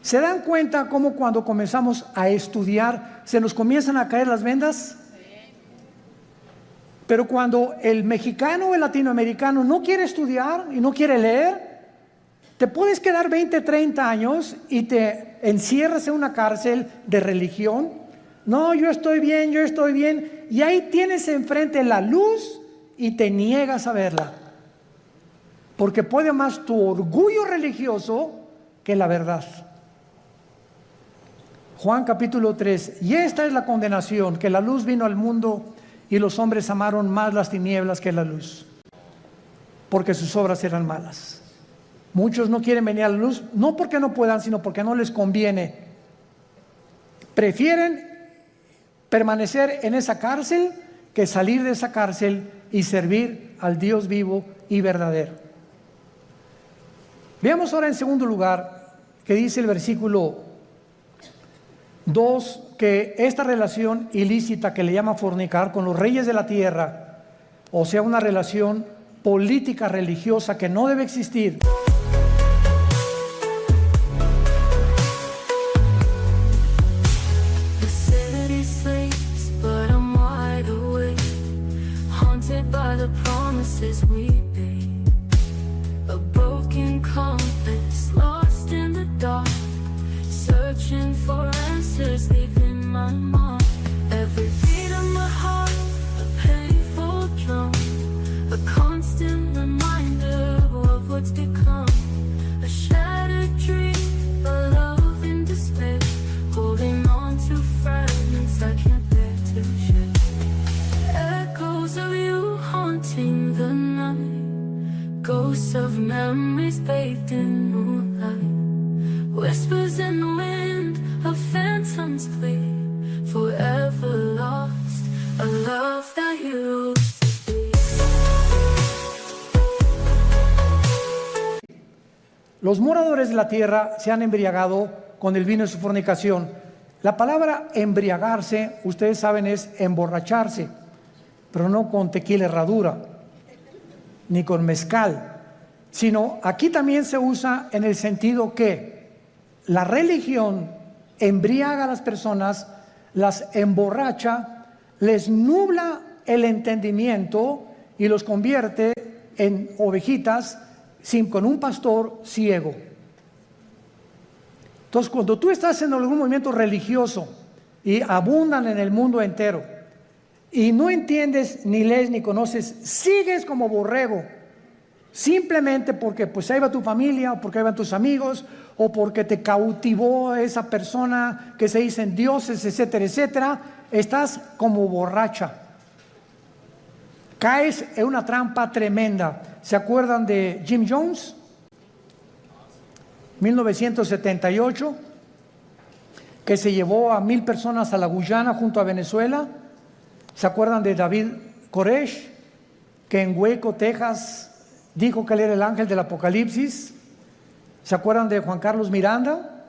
A: ¿Se dan cuenta cómo cuando comenzamos a estudiar se nos comienzan a caer las vendas? Pero cuando el mexicano o el latinoamericano no quiere estudiar y no quiere leer, te puedes quedar 20, 30 años y te encierras en una cárcel de religión. No, yo estoy bien, y ahí tienes enfrente la luz y te niegas a verla. Porque puede más tu orgullo religioso que la verdad. Juan capítulo 3, y esta es la condenación, que la luz vino al mundo y los hombres amaron más las tinieblas que la luz, porque sus obras eran malas. Muchos no quieren venir a la luz, no porque no puedan, sino porque no les conviene. Prefieren permanecer en esa cárcel que salir de esa cárcel y servir al Dios vivo y verdadero. Veamos ahora en segundo lugar que dice el versículo 2, que esta relación ilícita que le llama fornicar con los reyes de la tierra, o sea, una relación política religiosa que no debe existir.
B: Of memories bathed in moonlight, whispers in the wind of phantoms plea, forever lost, a love that used to be.
A: Los moradores de la tierra se han embriagado con el vino de su fornicación. La palabra embriagarse, ustedes saben, es emborracharse, pero no con tequila herradura, ni con mezcal, sino aquí también se usa en el sentido que la religión embriaga a las personas, las emborracha, les nubla el entendimiento y los convierte en ovejitas con un pastor ciego. Entonces, cuando tú estás en algún movimiento religioso y abundan en el mundo entero y no entiendes, ni lees, ni conoces, sigues como borrego, simplemente porque pues ahí va tu familia, o porque ahí van tus amigos, o porque te cautivó esa persona que se dicen dioses, etcétera, etcétera, estás como borracha. Caes en una trampa tremenda. ¿Se acuerdan de Jim Jones? 1978, que se llevó a 1,000 personas a la Guyana junto a Venezuela. ¿Se acuerdan de David Koresh, que en Waco, Texas, dijo que él era el ángel del Apocalipsis? ¿Se acuerdan de Juan Carlos Miranda?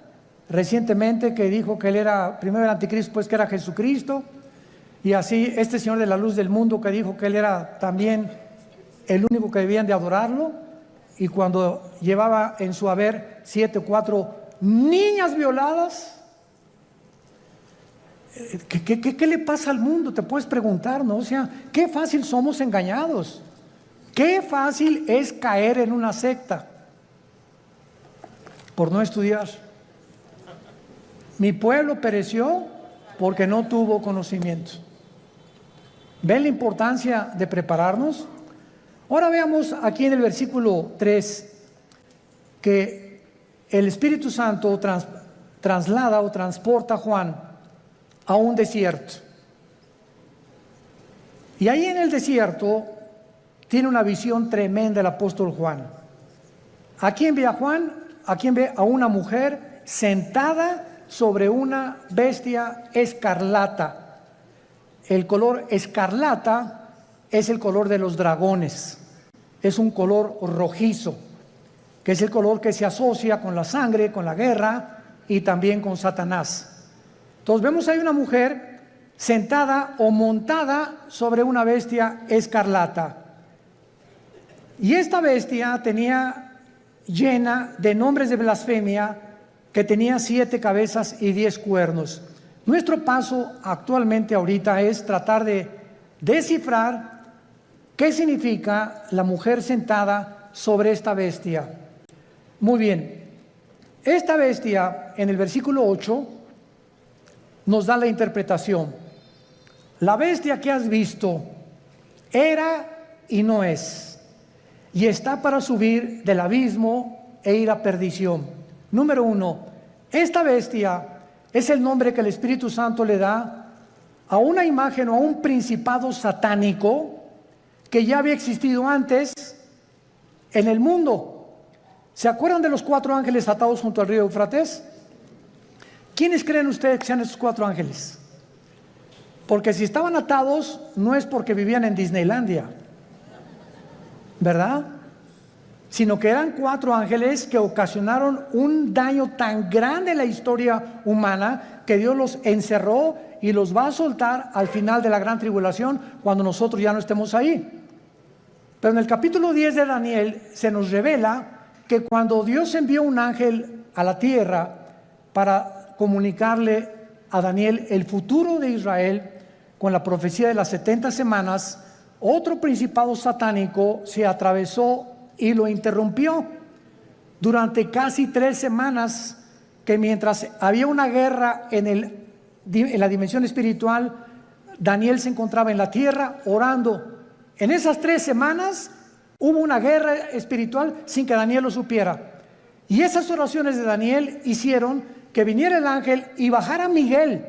A: Recientemente, que dijo que él era primero el anticristo, pues que era Jesucristo. Y así este señor de la luz del mundo, que dijo que él era también el único que debían de adorarlo. Y cuando llevaba en su haber 7 o 4 niñas violadas, ¿qué le pasa al mundo? Te puedes preguntar, ¿no? O sea, qué fácil somos engañados. Qué fácil es caer en una secta por no estudiar. Mi pueblo pereció porque no tuvo conocimiento. ¿Ven la importancia de prepararnos? Ahora veamos aquí en el versículo 3 que el Espíritu Santo traslada o transporta a Juan a un desierto. Y ahí en el desierto tiene una visión tremenda el apóstol Juan. ¿A quién ve a Juan? ¿A quién ve? A una mujer sentada sobre una bestia escarlata. El color escarlata es el color de los dragones. Es un color rojizo, que es el color que se asocia con la sangre, con la guerra y también con Satanás. Entonces vemos ahí una mujer sentada o montada sobre una bestia escarlata. Y esta bestia tenía llena de nombres de blasfemia, que tenía 7 cabezas y 10 cuernos. Nuestro paso actualmente ahorita es tratar de descifrar qué significa la mujer sentada sobre esta bestia. Muy bien, esta bestia en el versículo 8 nos da la interpretación. La bestia que has visto era y no es, y está para subir del abismo e ir a perdición. Número 1, esta bestia es el nombre que el Espíritu Santo le da a una imagen o a un principado satánico que ya había existido antes en el mundo. ¿Se acuerdan de los 4 ángeles atados junto al río Éufrates? ¿Quiénes creen ustedes que sean esos 4 ángeles? Porque si estaban atados, no es porque vivían en Disneylandia, ¿verdad? Sino que eran 4 ángeles que ocasionaron un daño tan grande en la historia humana que Dios los encerró y los va a soltar al final de la gran tribulación, cuando nosotros ya no estemos ahí. Pero en el capítulo 10 de Daniel se nos revela que cuando Dios envió un ángel a la tierra para comunicarle a Daniel el futuro de Israel con la profecía de las 70 semanas, otro principado satánico se atravesó y lo interrumpió durante casi 3 semanas, que mientras había una guerra en la dimensión espiritual, Daniel se encontraba en la tierra orando. En esas 3 semanas hubo una guerra espiritual sin que Daniel lo supiera. Y esas oraciones de Daniel hicieron que viniera el ángel y bajara Miguel,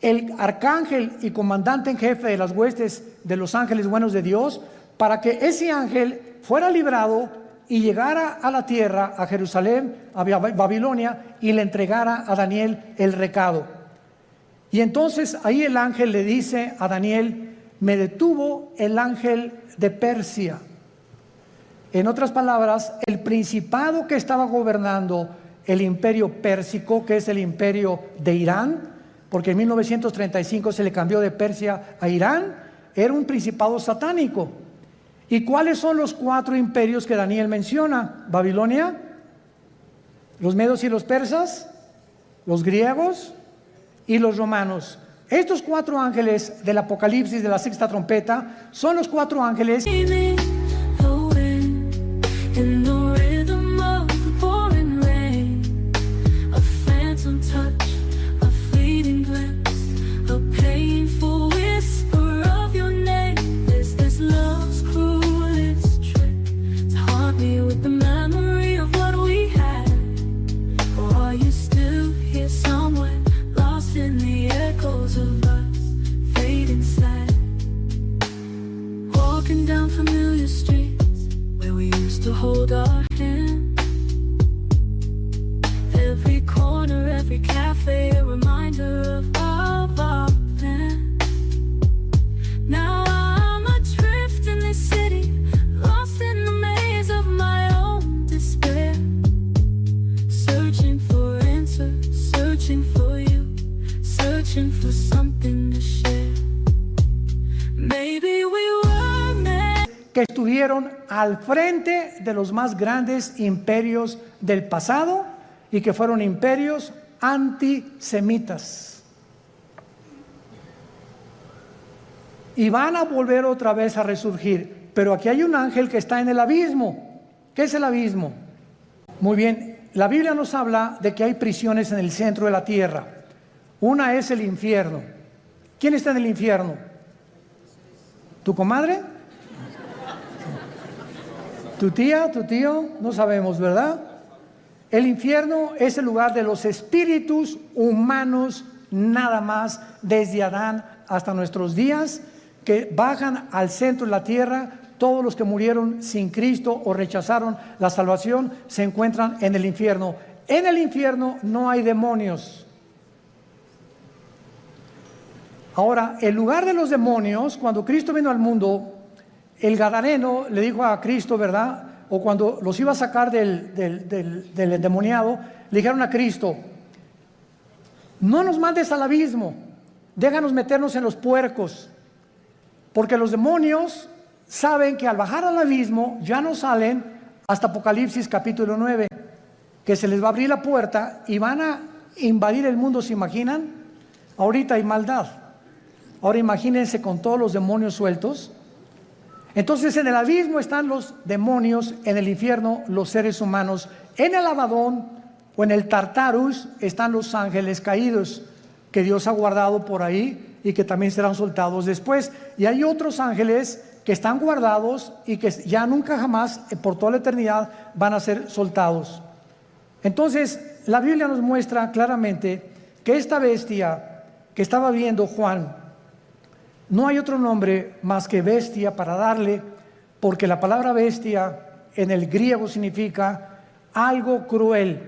A: el arcángel y comandante en jefe de las huestes de los ángeles buenos de Dios, para que ese ángel fuera librado y llegara a la tierra, a Jerusalén, a Babilonia, y le entregara a Daniel el recado. Y entonces ahí el ángel le dice a Daniel: me detuvo el ángel de Persia. En otras palabras, el principado que estaba gobernando el imperio pérsico, que es el imperio de Irán, porque en 1935 se le cambió de Persia a Irán, era un principado satánico. ¿Y cuáles son los 4 imperios que Daniel menciona? Babilonia, los medos y los persas, los griegos y los romanos. Estos 4 ángeles del Apocalipsis de la 6ª trompeta son los 4 ángeles
B: hold our hand. Every corner, every cafe, a reminder of our plan. Now I'm adrift in this city, lost in the maze of my own despair. Searching for answers, searching for you, searching for something to share. Maybe we were meant.
A: Que estuvieron al frente de los más grandes imperios del pasado y que fueron imperios antisemitas. Y van a volver otra vez a resurgir. Pero aquí hay un ángel que está en el abismo. ¿Qué es el abismo? Muy bien, la Biblia nos habla de que hay prisiones en el centro de la tierra. Una es el infierno. ¿Quién está en el infierno? ¿Tu comadre? ¿Tu tía? ¿Tu tío? No sabemos, ¿verdad? El infierno es el lugar de los espíritus humanos, nada más, desde Adán hasta nuestros días, que bajan al centro de la tierra. Todos los que murieron sin Cristo o rechazaron la salvación se encuentran en el infierno. En el infierno no hay demonios. Ahora, el lugar de los demonios, cuando Cristo vino al mundo, el gadareno le dijo a Cristo, ¿verdad? O cuando los iba a sacar del endemoniado, le dijeron a Cristo: no nos mandes al abismo, déjanos meternos en los puercos, porque los demonios saben que al bajar al abismo ya no salen hasta Apocalipsis capítulo 9, que se les va a abrir la puerta y van a invadir el mundo. ¿Se imaginan? Ahorita hay maldad. Ahora imagínense con todos los demonios sueltos. Entonces en el abismo están los demonios, en el infierno los seres humanos, en el Abadón o en el Tartarus están los ángeles caídos que Dios ha guardado por ahí y que también serán soltados después. Y hay otros ángeles que están guardados y que ya nunca jamás, por toda la eternidad, van a ser soltados. Entonces la Biblia nos muestra claramente que esta bestia que estaba viendo Juan, no hay otro nombre más que bestia para darle, porque la palabra bestia en el griego significa algo cruel,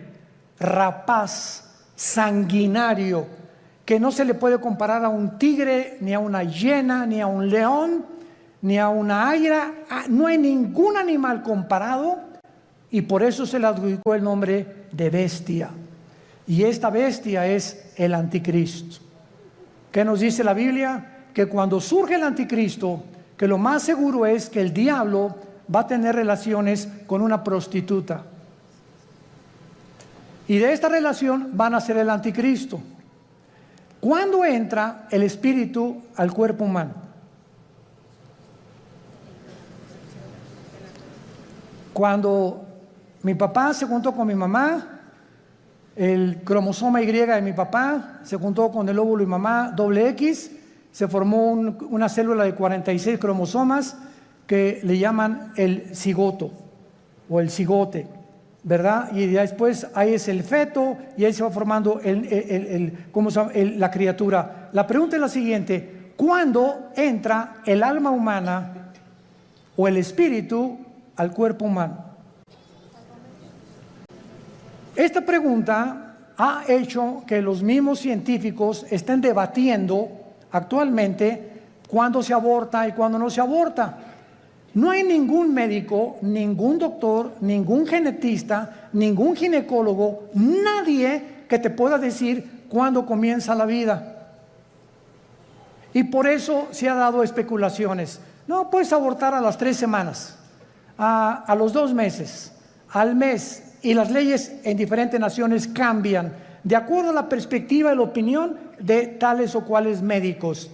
A: rapaz, sanguinario, que no se le puede comparar a un tigre, ni a una hiena, ni a un león, ni a una águila. No hay ningún animal comparado, y por eso se le adjudicó el nombre de bestia. Y esta bestia es el anticristo. ¿Qué nos dice la Biblia? Que cuando surge el anticristo, que lo más seguro es que el diablo va a tener relaciones con una prostituta. Y de esta relación van a ser el anticristo. ¿Cuándo entra el espíritu al cuerpo humano? Cuando mi papá se juntó con mi mamá, el cromosoma Y de mi papá se juntó con el óvulo de mi mamá, doble X, se formó una célula de 46 cromosomas que le llaman el cigoto o el cigote, ¿verdad? Y después ahí es el feto y ahí se va formando la criatura. La pregunta es la siguiente: ¿cuándo entra el alma humana o el espíritu al cuerpo humano? Esta pregunta ha hecho que los mismos científicos estén debatiendo actualmente cuándo se aborta y cuándo no se aborta. No hay ningún médico, ningún doctor, ningún genetista, ningún ginecólogo, nadie que te pueda decir cuándo comienza la vida. Y por eso se ha dado especulaciones. No, puedes abortar a las 3 semanas, a los 2 meses, al mes. Y las leyes en diferentes naciones cambian de acuerdo a la perspectiva y la opinión de tales o cuales médicos.